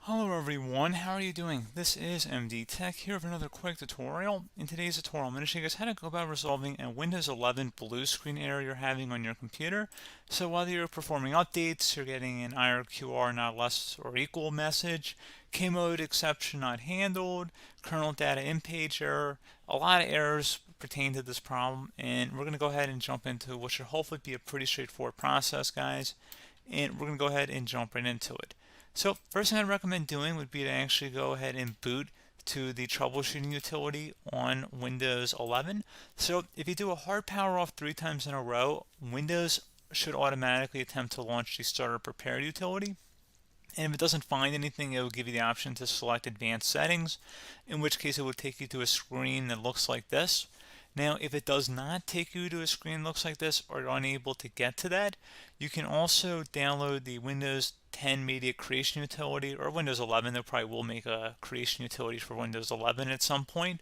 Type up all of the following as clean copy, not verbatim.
Hello everyone, how are you doing? This is MD Tech here with another quick tutorial. In today's tutorial, I'm going to show you guys how to go about resolving a Windows 11 blue screen error you're having on your computer. So whether you're performing updates, you're getting an IRQL not less or equal message, K-mode exception not handled, kernel data in page error, a lot of errors pertain to this problem, and we're going to go ahead and jump into what should hopefully be a pretty straightforward process, guys. And we're going to go ahead and jump right into it. So first thing I'd recommend doing would be to actually go ahead and boot to the troubleshooting utility on Windows 11. So if you do a hard power off 3 times in a row, Windows should automatically attempt to launch the starter prepared utility. And if it doesn't find anything, it will give you the option to select advanced settings, in which case it will take you to a screen that looks like this. Now, if it does not take you to a screen that looks like this or you're unable to get to that, you can also download the Windows 10 Media Creation Utility, or Windows 11. They probably will make a creation utility for Windows 11 at some point.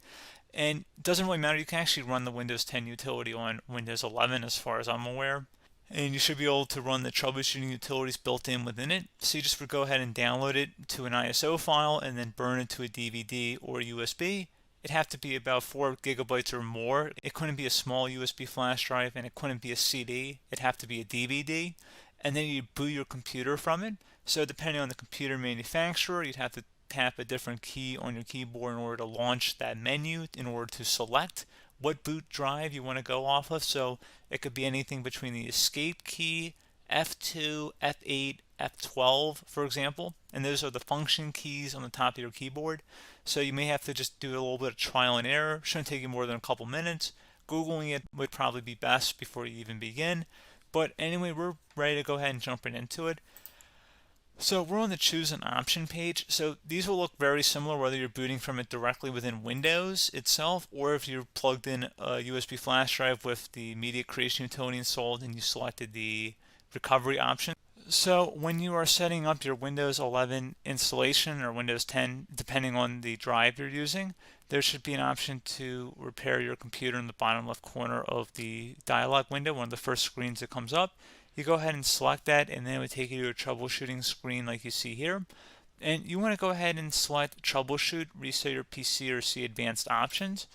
And it doesn't really matter. You can actually run the Windows 10 utility on Windows 11 as far as I'm aware. And you should be able to run the troubleshooting utilities built in within it. So you just would go ahead and download it to an ISO file and then burn it to a DVD or USB. It'd have to be about 4 gigabytes or more. It couldn't be a small USB flash drive, and it couldn't be a CD. It'd have to be a DVD. And then you'd boot your computer from it. So depending on the computer manufacturer, you'd have to tap a different key on your keyboard in order to launch that menu, in order to select what boot drive you want to go off of. So it could be anything between the escape key, F2, F8, F12, for example, and those are the function keys on the top of your keyboard. So you may have to just do a little bit of trial and error. Shouldn't take you more than a couple minutes. Googling it would probably be best before you even begin. But anyway, we're ready to go ahead and jump right into it. So we're on the choose an option page. So these will look very similar whether you're booting from it directly within Windows itself, or if you're plugged in a USB flash drive with the media creation utility installed and you selected the recovery option. So when you are setting up your Windows 11 installation or Windows 10, depending on the drive you're using, there should be an option to repair your computer in the bottom left corner of the dialog window, one of the first screens that comes up. You go ahead and select that, and then it would take you to a troubleshooting screen like you see here. And you want to go ahead and select troubleshoot, reset your PC, or see advanced options.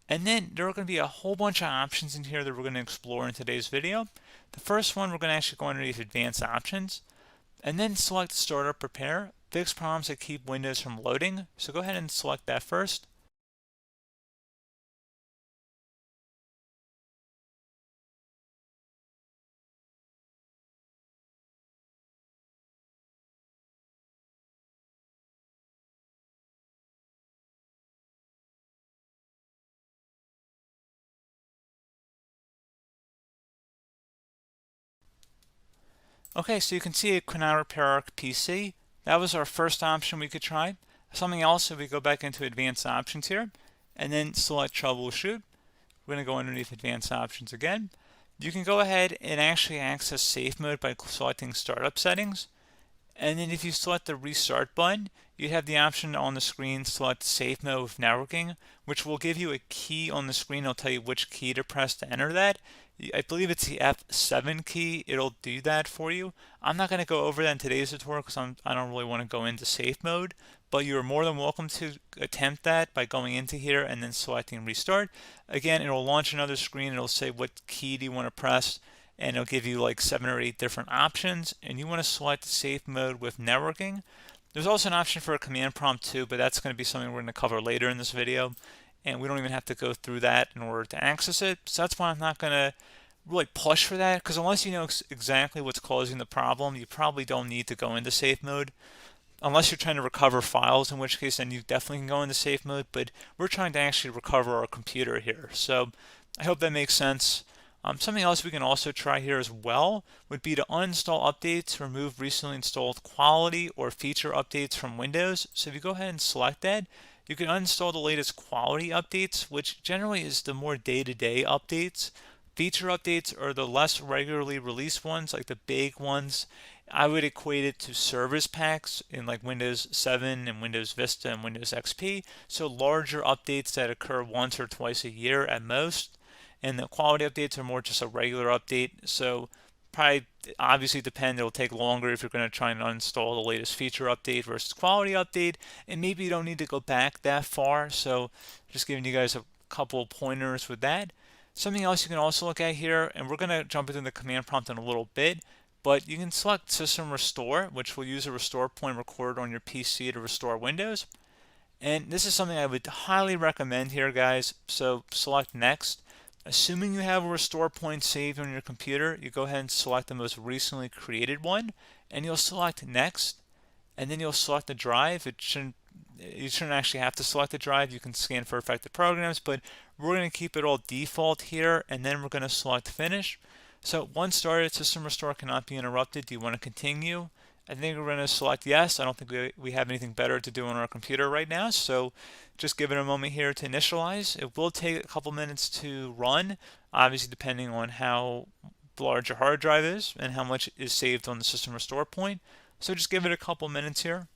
And then there are going to be a whole bunch of options in here that we're going to explore in today's video. The first one, we're going to actually go underneath advanced options and then select startup prepare, fix problems that keep Windows from loading. So go ahead and select that first. Okay, so you can see it could not repair our PC. That was our first option we could try. Something else, if we go back into advanced options here and then select troubleshoot, we're going to go underneath advanced options again. You can go ahead and actually access safe mode by selecting startup settings. And then if you select the restart button, you have the option on the screen select safe mode with networking, which will give you a key on the screen. It'll tell you which key to press to enter that. I believe it's the F7 key. It'll do that for you. I'm not going to go over that in today's tutorial because I don't really want to go into safe mode, but you're more than welcome to attempt that by going into here and then selecting restart. Again, it'll launch another screen. It'll say what key do you want to press, and it'll give you like 7 or 8 different options, and you want to select safe mode with networking. There's also an option for a command prompt too, but that's going to be something we're going to cover later in this video, and we don't even have to go through that in order to access it. So that's why I'm not going to really push for that, because unless you know exactly what's causing the problem, you probably don't need to go into safe mode. Unless you're trying to recover files, in which case then you definitely can go into safe mode, but we're trying to actually recover our computer here. So I hope that makes sense. Something else we can also try here as well would be to uninstall updates, remove recently installed quality or feature updates from Windows. So if you go ahead and select that, you can uninstall the latest quality updates, which generally is the more day-to-day updates. Feature updates are the less regularly released ones, like the big ones. I would equate it to service packs in like Windows 7 and Windows Vista and Windows XP. So larger updates that occur once or twice a year at most. And the quality updates are more just a regular update. So probably obviously depend. It'll take longer if you're going to try and uninstall the latest feature update versus quality update, and maybe you don't need to go back that far. So just giving you guys a couple pointers with that. Something else you can also look at here, and we're going to jump into the command prompt in a little bit, but you can select system restore, which will use a restore point recorded on your PC to restore Windows. And this is something I would highly recommend here, guys. So select next. Assuming you have a restore point saved on your computer, you go ahead and select the most recently created one, and you'll select next, and then you'll select the drive. You shouldn't actually have to select the drive. You can scan for affected programs, but we're going to keep it all default here, and then we're going to select finish. So once started, system restore cannot be interrupted. Do you want to continue? I think we're going to select yes. I don't think we have anything better to do on our computer right now, so just give it a moment here to initialize. It will take a couple minutes to run, obviously depending on how large your hard drive is and how much is saved on the system restore point. So just give it a couple minutes here.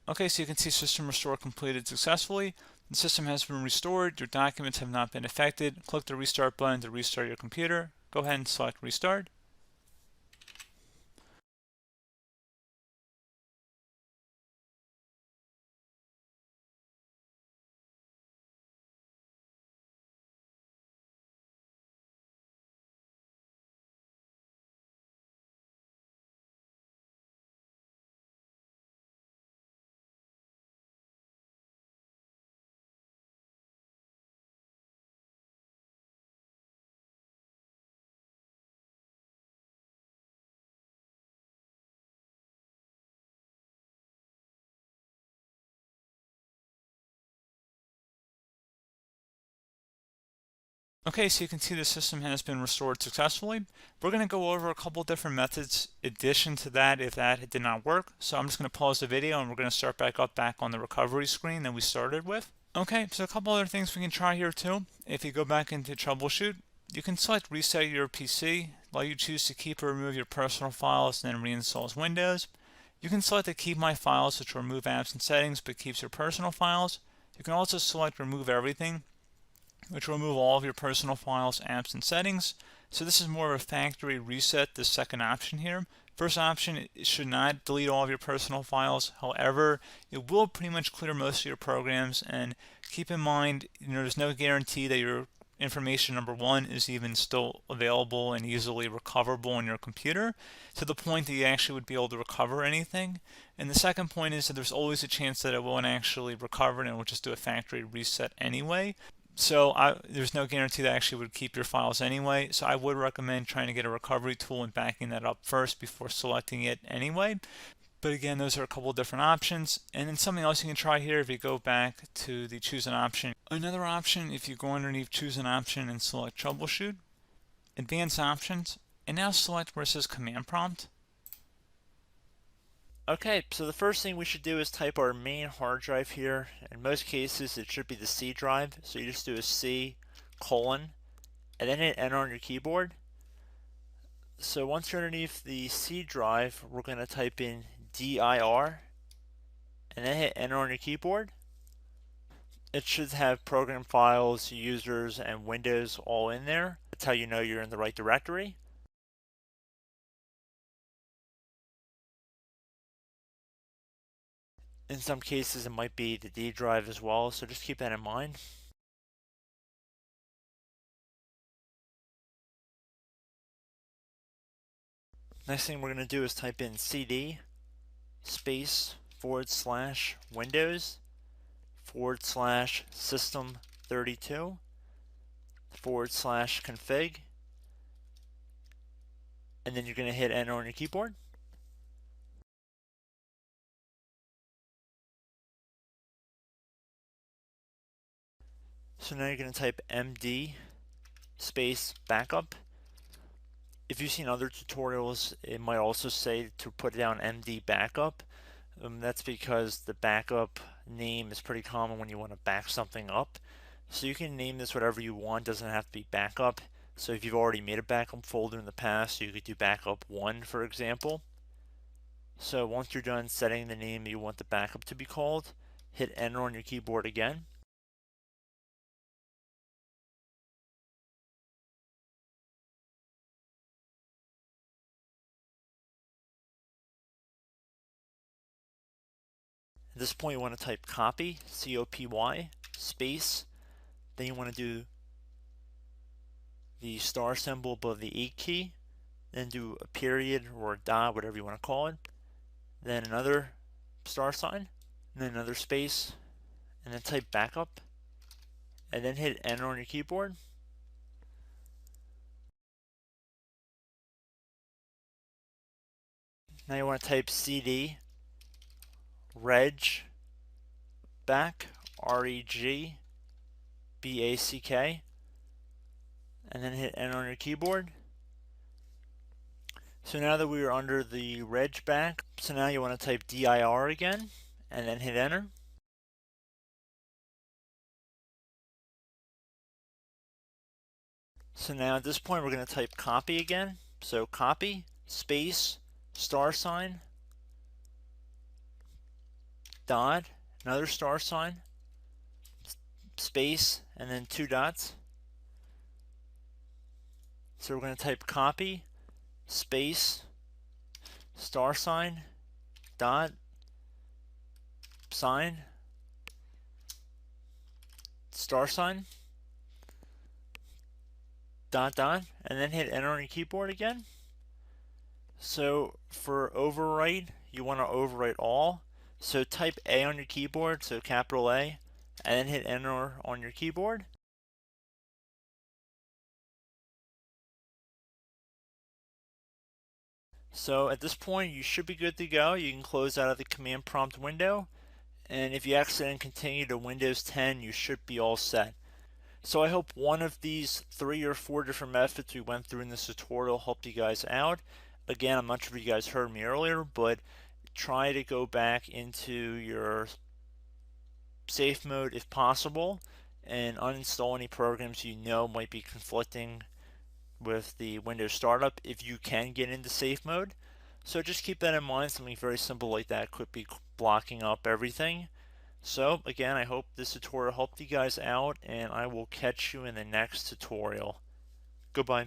Okay, so you can see system restore completed successfully. The system has been restored. Your documents have not been affected. Click the restart button to restart your computer. Go ahead and select restart. Okay, so you can see the system has been restored successfully. We're going to go over a couple different methods in addition to that if that did not work. So I'm just going to pause the video and we're going to start back on the recovery screen that we started with. Okay, so a couple other things we can try here too. If you go back into troubleshoot, you can select reset your PC, while you choose to keep or remove your personal files and then reinstalls Windows. You can select to keep my files, which will remove apps and settings but keeps your personal files. You can also select remove everything, which will remove all of your personal files, apps, and settings. So this is more of a factory reset, the second option here. First option, it should not delete all of your personal files. However, it will pretty much clear most of your programs, and keep in mind, there's no guarantee that your information, number one, is even still available and easily recoverable on your computer to the point that you actually would be able to recover anything. And the second point is that there's always a chance that it won't actually recover and it will just do a factory reset anyway. So there's no guarantee that actually would keep your files anyway. So I would recommend trying to get a recovery tool and backing that up first before selecting it anyway. But again, those are a couple different options. And then something else you can try here if you go back to the choose an option. Another option, if you go underneath choose an option and select troubleshoot, advanced options, and now select where it says command prompt. Okay, so the first thing we should do is type our main hard drive here. In most cases, it should be the C drive. So you just do a C colon and then hit enter on your keyboard. So once you're underneath the C drive, we're going to type in dir and then hit enter on your keyboard. It should have program files, users, and Windows all in there. That's how you know you're in the right directory. In some cases, it might be the D drive as well, so just keep that in mind. Next thing we're going to do is type in cd space / Windows / system 32 / config, and then you're going to hit enter on your keyboard. So now you're going to type md space backup. If you've seen other tutorials, it might also say to put down md backup. That's because the backup name is pretty common when you want to back something up. So you can name this whatever you want, doesn't have to be backup. So if you've already made a backup folder in the past, you could do backup 1, for example. So once you're done setting the name you want the backup to be called, hit enter on your keyboard again. At this point you want to type copy, C-O-P-Y, space, then you want to do the star symbol above the 8 key, then do a period or a dot, whatever you want to call it, then another star sign, and then another space, and then type backup, and then hit enter on your keyboard. Now you want to type cd reg back, R-E-G-B-A-C-K, and then hit enter on your keyboard. So now that we are under the reg back, so now you want to type dir again, and then hit enter. So now at this point we're going to type copy again. So copy, space, star sign, dot, another star sign, space, and then 2 dots. So we're going to type copy, space, star sign, dot, sign, star sign, dot dot, and then hit enter on your keyboard again. So for overwrite, you want to overwrite all. So type A on your keyboard, so capital A, and then hit enter on your keyboard. So at this point, you should be good to go. You can close out of the command prompt window, and if you accidentally continue to Windows 10, you should be all set. So I hope one of these 3 or 4 different methods we went through in this tutorial helped you guys out. Again, I'm not sure if you guys heard me earlier, but try to go back into your safe mode if possible and uninstall any programs you know might be conflicting with the Windows startup if you can get into safe mode. So just keep that in mind. Something very simple like that could be blocking up everything. So again, I hope this tutorial helped you guys out, and I will catch you in the next tutorial. Goodbye.